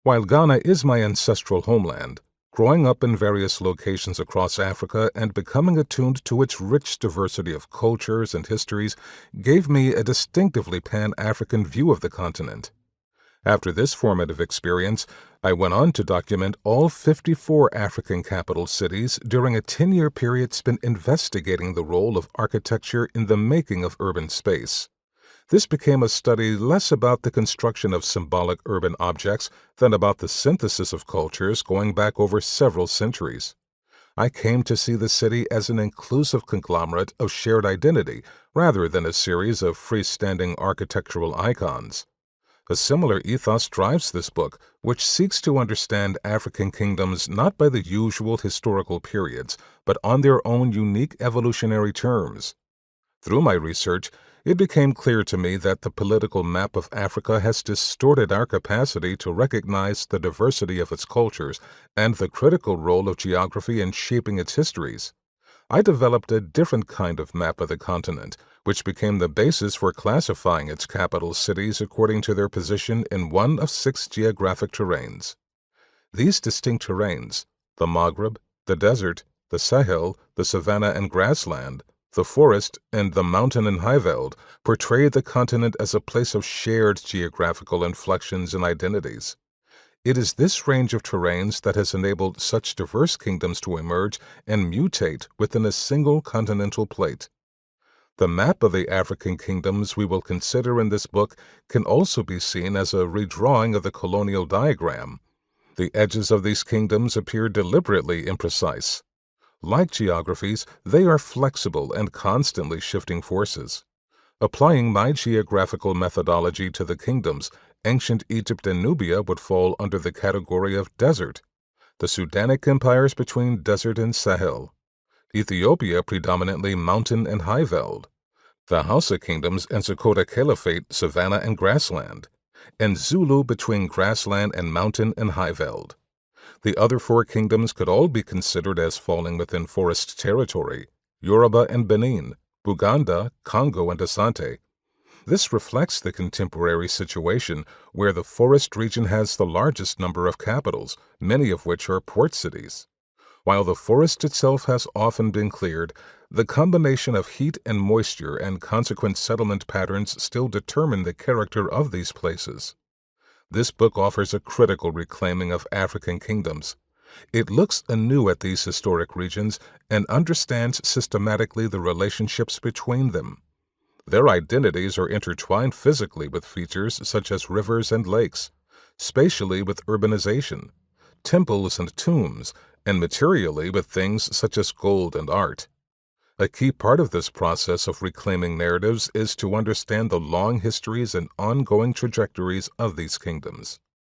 While Ghana is my ancestral homeland, growing up in various locations across Africa and becoming attuned to its rich diversity of cultures and histories gave me a distinctively Pan-African view of the continent. After this formative experience, I went on to document all 54 African capital cities during a 10-year period spent investigating the role of architecture in the making of urban space. This became a study less about the construction of symbolic urban objects than about the synthesis of cultures going back over several centuries. I came to see the city as an inclusive conglomerate of shared identity rather than a series of freestanding architectural icons. A similar ethos drives this book, which seeks to understand African kingdoms not by the usual historical periods, but on their own unique evolutionary terms. Through my research, it became clear to me that the political map of Africa has distorted our capacity to recognize the diversity of its cultures and the critical role of geography in shaping its histories. I developed a different kind of map of the continent, which became the basis for classifying its capital cities according to their position in one of 6 geographic terrains. These distinct terrains, the Maghreb, the desert, the Sahel, the savanna and grassland, the forest, and the mountain and highveld, portray the continent as a place of shared geographical inflections and identities. It is this range of terrains that has enabled such diverse kingdoms to emerge and mutate within a single continental plate. The map of the African kingdoms we will consider in this book can also be seen as a redrawing of the colonial diagram. The edges of these kingdoms appear deliberately imprecise. Like geographies, they are flexible and constantly shifting forces. Applying my geographical methodology to the kingdoms, ancient Egypt and Nubia would fall under the category of desert, the Sudanic empires between desert and Sahel, Ethiopia predominantly mountain and highveld, the Hausa kingdoms and Sakota Caliphate savanna and grassland, and Zulu between grassland and mountain and highveld. The other 4 kingdoms could all be considered as falling within forest territory, Yoruba and Benin, Buganda, Congo, and Asante. This reflects the contemporary situation where the forest region has the largest number of capitals, many of which are port cities. While the forest itself has often been cleared, the combination of heat and moisture and consequent settlement patterns still determine the character of these places. This book offers a critical reclaiming of African kingdoms. It looks anew at these historic regions and understands systematically the relationships between them. Their identities are intertwined physically with features such as rivers and lakes, spatially with urbanization, temples and tombs, and materially with things such as gold and art. A key part of this process of reclaiming narratives is to understand the long histories and ongoing trajectories of these kingdoms.